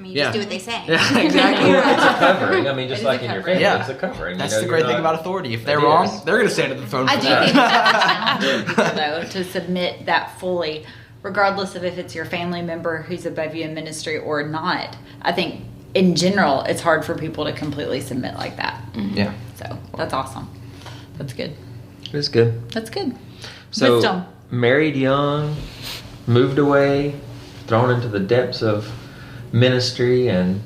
you
Yeah.
just do what they say.
Yeah, exactly.
It's a covering. I mean, just
It is
like
a
in your
covering.
family,
Yeah.
it's a covering.
That's
you know,
the
you're
great thing
not-
about authority. If they're
It
wrong,
is.
they're going to stand at the throne
I
for
do
that.
think that's a challenge for people, though, to submit that fully, regardless of if it's your family member who's above you in ministry or not. I think, in general, it's hard for people to completely submit like that.
Yeah.
So that's awesome. That's good.
It's good.
That's good.
So,
Wisdom.
married young, moved away, thrown into the depths of ministry, and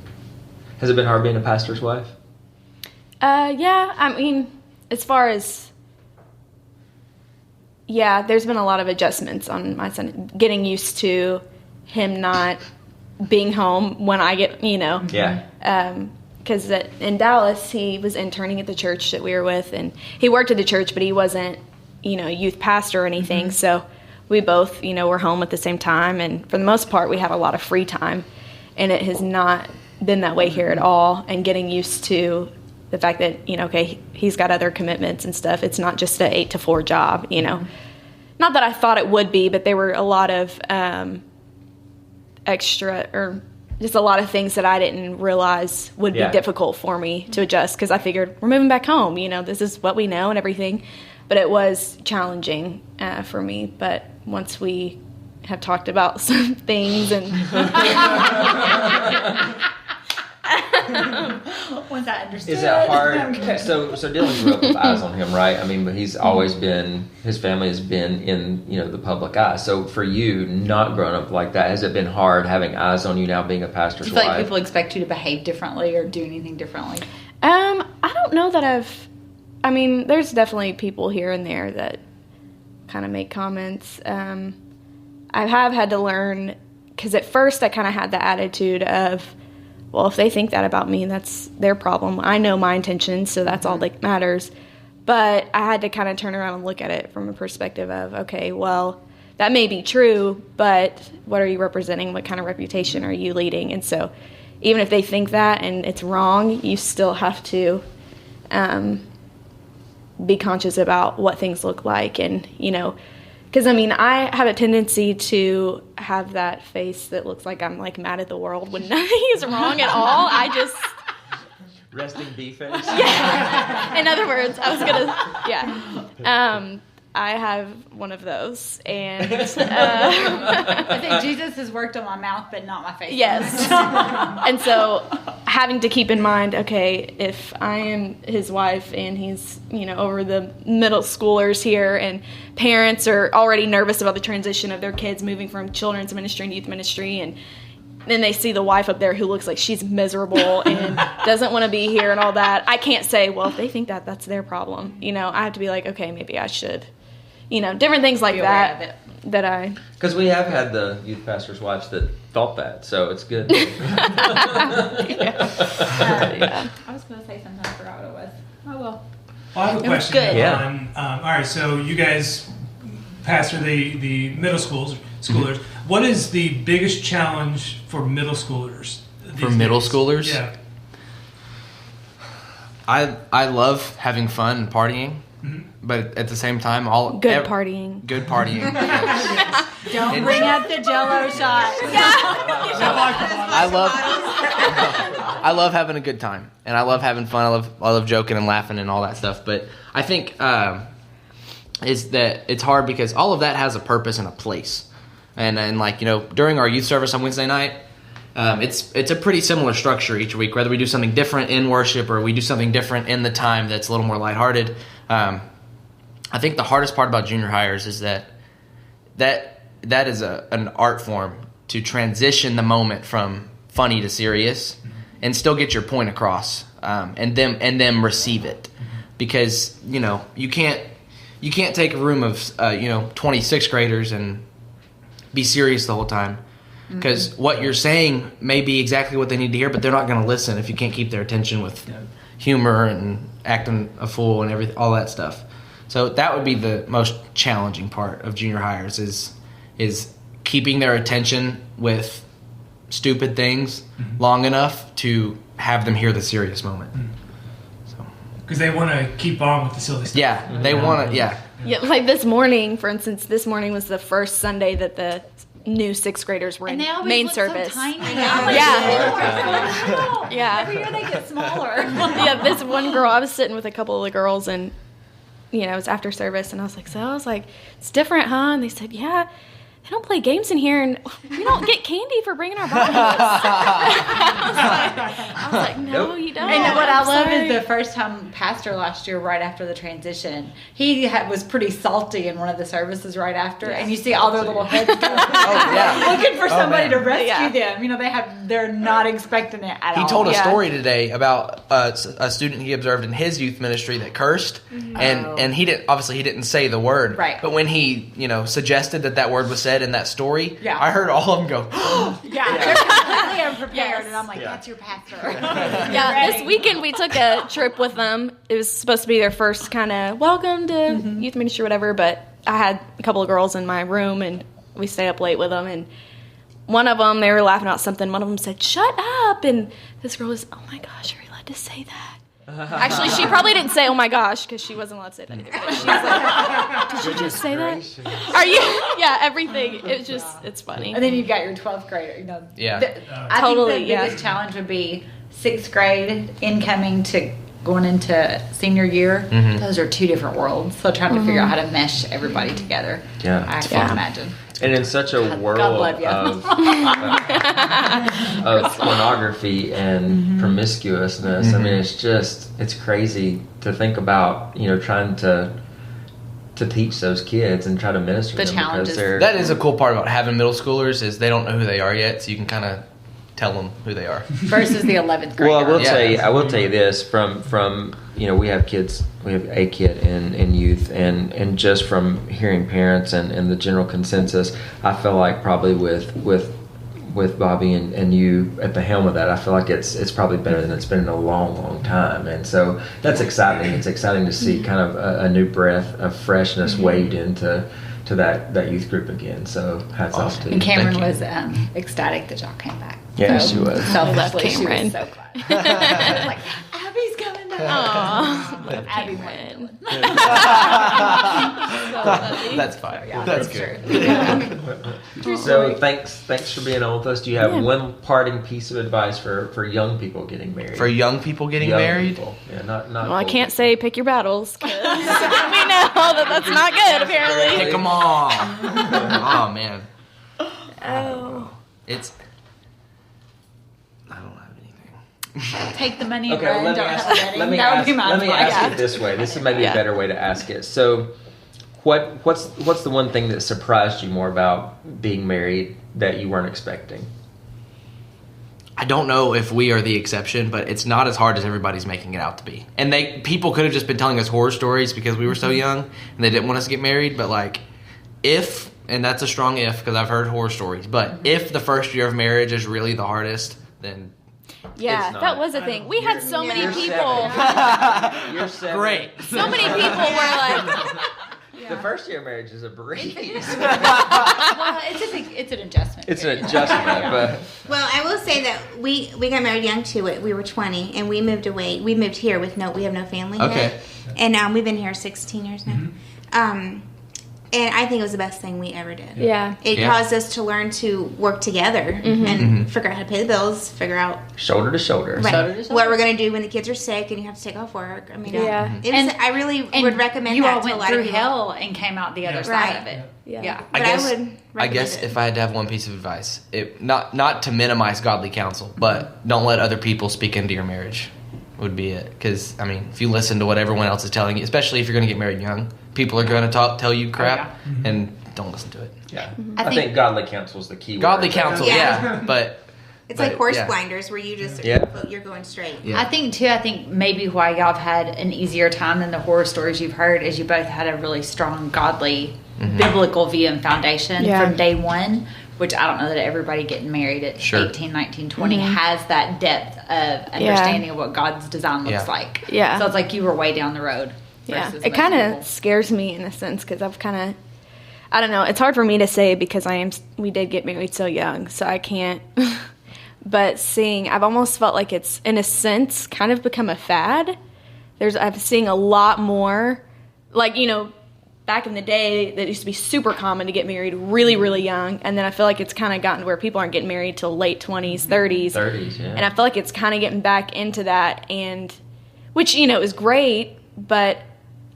has it been hard being a pastor's wife?
Yeah, I mean, as far as, yeah, there's been a lot of adjustments on my son, getting used to him not being home when I get,
Yeah.
because in Dallas, he was interning at the church that we were with, and he worked at the church, but he wasn't, youth pastor or anything, so we both, were home at the same time, and for the most part, we have a lot of free time, and it has not been that way here at all, and getting used to the fact that, okay, he's got other commitments and stuff. It's not just an 8 to 4 job, Not that I thought it would be, but there were a lot of extra, or just a lot of things that I didn't realize would be difficult for me to adjust, because I figured we're moving back home, this is what we know and everything. But it was challenging for me. But once we have talked about some things and
once I understood.
Is it hard? So Dillon grew up with eyes on him, right? I mean, but he's always been, his family has been in, the public eye. So for you, not growing up like that, has it been hard having eyes on you now being a pastor's
Do you feel
wife?
like people expect you to behave differently or do anything differently?
I don't know that there's definitely people here and there that kind of make comments. I have had to learn, because at first I kind of had the attitude of, well, if they think that about me, that's their problem. I know my intentions, so that's all that matters. But I had to kind of turn around and look at it from a perspective of, okay, well, that may be true, but what are you representing? What kind of reputation are you leading? And so even if they think that and it's wrong, you still have to be conscious about what things look like. And, because, I have a tendency to have that face that looks like I'm, mad at the world when nothing is wrong at all. I just...
Resting bee face?
Yeah. In other words, I was going to... I have one of those, and...
I think Jesus has worked on my mouth, but not my face.
Yes. And so having to keep in mind, okay, if I am his wife and he's, over the middle schoolers here, and parents are already nervous about the transition of their kids moving from children's ministry and youth ministry, and then they see the wife up there who looks like she's miserable and doesn't want to be here and all that, I can't say, well, if they think that, that's their problem. I have to be like, okay, maybe I should, different things like that. That I...
Because we have had the youth pastor's wives that thought that, so it's good.
I was going to say something, I forgot what it was. Oh, well.
I have a question.
Good.
Yeah.
All right, so you guys pastor the middle schoolers. What is the biggest challenge for middle schoolers?
For middle schoolers?
Yeah.
I love having fun and partying, but at the same time,
partying.
Good partying. Yes.
Don't bring up the Jell-O shot.
I love having a good time, and I love having fun. I love joking and laughing and all that stuff. But I think is that it's hard because all of that has a purpose and a place. And during our youth service on Wednesday night, it's a pretty similar structure each week. Whether we do something different in worship or we do something different in the time that's a little more lighthearted. I think the hardest part about junior hires is that is an art form to transition the moment from funny to serious and still get your point across, and them receive it, because you can't take a room of 26 graders and be serious the whole time, because what you're saying may be exactly what they need to hear, but they're not going to listen if you can't keep their attention with humor and acting a fool and everything, all that stuff. So that would be the most challenging part of junior hires is keeping their attention with stupid things long enough to have them hear the serious moment.
Because they want to keep on with the silly stuff.
Yeah, they want to. Yeah.
Yeah, like this morning, for instance, this morning was the first Sunday that the new sixth graders were in
And they always
main
look
service.
so tiny.
Yeah. Yeah.
Every year they get smaller.
Yeah, this one girl, I was sitting with a couple of the girls, and it was after service, and I was like, it's different, huh? And they said, yeah, they don't play games in here, and we don't get candy for bringing our Bibles. I was like, no, don't.
And what I
I'm
love
sorry.
is the first time pastor last year, right after the transition, he was pretty salty in one of the services right after, and you see all their little heads going, looking for somebody to rescue them. You know, they're not expecting it at all.
He told a story today about a student he observed in his youth ministry that cursed, and he didn't say the word,
Right.
But when he suggested that word was said in that story,
Yeah.
I heard all of them go,
they're completely unprepared,
Yes.
and I'm like, that's your pastor.
Yeah, this weekend we took a trip with them. It was supposed to be their first kind of welcome to youth ministry or whatever, but I had a couple of girls in my room, and we stayed up late with them, and one of them, they were laughing about something. One of them said, "Shut up," and this girl was, "Oh my gosh, are you allowed to say that?" Actually, she probably didn't say, "Oh my gosh," because she wasn't allowed to say that either. But she was like, "Did you just say that? Are you?" Yeah, everything. It's funny.
And then you've got your 12th grader. You know,
Yeah.
I
Totally,
think the biggest challenge would be 6th grade incoming to going into senior year. Those are two different worlds. So trying to figure out how to mesh everybody together.
Yeah.
I can't imagine.
And in such a world
love you.
of pornography and promiscuousness, I mean, it's crazy to think about, trying to teach those kids and try to minister
The
to them
challenges.
because they're
That is a cool part about having middle schoolers is they don't know who they are yet, so you can kind of tell them who they are.
Versus the 11th grader.
Well, I will
Yeah.
tell you this from we have kids, we have a kid in youth, and just from hearing parents and the general consensus, I feel like probably with Bobby and you at the helm of that, I feel like it's probably better than it's been in a long time, and so that's exciting. It's exciting to see kind of a new breath of freshness waved into that youth group again. So hats off to you.
And Cameron
Thank you.
was ecstatic that y'all came back.
Yeah, she was.
Selfishly, she
Cameron.
was so glad. Like, Abby's coming back.
Aw, love
Abby
Cameron.
That's fine.
Yeah,
That's
good.
good.
So thanks for being on with us. Do you have one parting piece of advice for young people getting married?
For young people getting
Young
married,
people. Yeah, not.
Well, I
old
can't
people.
say pick your battles, 'cause we know that's not good, apparently.
pick them all. Oh man,
Oh.
it's. I don't have anything.
Take the money and
Okay,
run.
well,
Don't have a wedding. That would be my
let me
advice.
ask it this way. This is maybe
Yeah.
a better way to ask it. So, what's the one thing that surprised you more about being married that you weren't expecting?
I don't know if we are the exception, but it's not as hard as everybody's making it out to be. And people could have just been telling us horror stories because we were so young and they didn't want us to get married. But like, and that's a strong if because I've heard horror stories. But if the first year of marriage is really the hardest, then
Yeah,
It's not.
that was a thing. We had so many
You're
people.
You're 7.
great.
So many people were like,
The first year of marriage is a breeze.
Well, it's an adjustment.
It's an adjustment, but
Well, I will say that we got married young too. We were 20, and we moved away. We moved here we have no family
Okay.
yet, and we've been here 16 years now. And I think it was the best thing we ever did.
yeah.
It
Yeah.
caused us to learn to work together and figure out how to pay the bills, figure out
shoulder to shoulder.
Shoulder to shoulder.
what we're going to do when the kids are sick and you have to take off work. I mean,
Yeah.
it was, I really
And
would recommend
you
that
all
to a
went
lot
through
of people.
hell and came out the other
Yeah.
side
Right.
of it.
Yeah.
Yeah.
But
I
would recommend
guess
it.
if I had to have one piece of advice, not to minimize godly counsel, but don't let other people speak into your marriage would be it. Because, I mean, if you listen to what everyone else is telling you, especially if you're going to get married young, people are going to tell you crap, and don't listen to it.
Yeah,
I
I think
think
godly counsel is the key word.
Godly counsel,
Yeah.
yeah, but
It's like horse
yeah.
blinders where you just
Yeah.
you're going straight.
Yeah.
I think maybe why y'all have had an easier time than the horror stories you've heard is you both had a really strong godly biblical view and foundation
Yeah.
from day one, which I don't know that everybody getting married at
Sure.
18, 19, 20 has that depth of understanding of what God's design looks
Yeah.
like.
Yeah.
So it's like you were way down the road.
Yeah,
versus
it
most
kind
people.
of scares me in a sense because I've kind of, I don't know. It's hard for me to say because we did get married so young, so I can't. But I've almost felt like it's in a sense kind of become a fad. I'm seeing a lot more, like back in the day that used to be super common to get married really really young, and then I feel like it's kind of gotten to where people aren't getting married till late 20s, 30s,
30s, yeah.
and I feel like it's kind of getting back into that, and which is great, but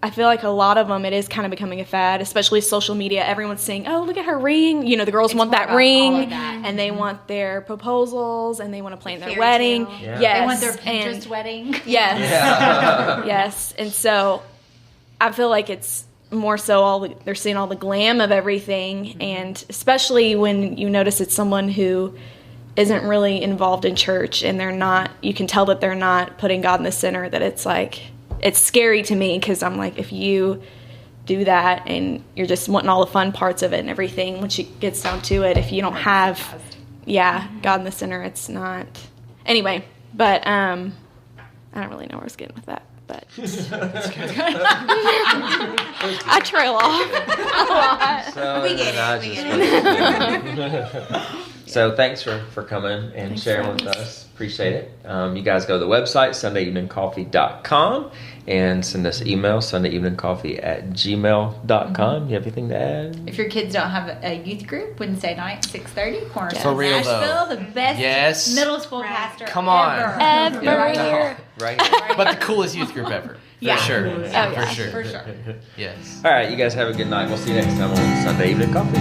I feel like a lot of them, it is kind of becoming a fad, especially social media. Everyone's saying, oh, look at her ring. You know, the girls want
more
that
about all
ring,
of that.
and they want their proposals, and they want to plan their
Fairy
wedding.
tale.
Yeah.
Yes.
They want their
and-
Pinterest wedding.
Yes.
Yeah.
Yes. And so I feel like it's more so they're seeing all the glam of everything. And especially when you notice it's someone who isn't really involved in church, and you can tell that they're not putting God in the center, that it's like, it's scary to me, because I'm like, if you do that and you're just wanting all the fun parts of it and everything, once it gets down to it, if you don't have, God in the center, it's not. Anyway, but I don't really know where I was getting with that, but I trail off a lot.
So,
We get
I
it, we
just-
get
So thanks for coming and sharing with us. Appreciate it. You guys go to the website, sundayeveningcoffee.com, and send us email, sundayeveningcoffee@gmail.com. You have anything to add?
If your kids don't have a youth group, Wednesday night, 6:30, corner
For
of
real, though.
Nashville, the best
Yes.
middle school
Right.
pastor
Come on.
Ever.
Right here.
But the coolest youth group ever.
Yeah.
For sure.
Oh, yeah.
For sure.
For sure.
Yes.
All right, you guys have a good night. We'll see you next time on Sunday Evening Coffee.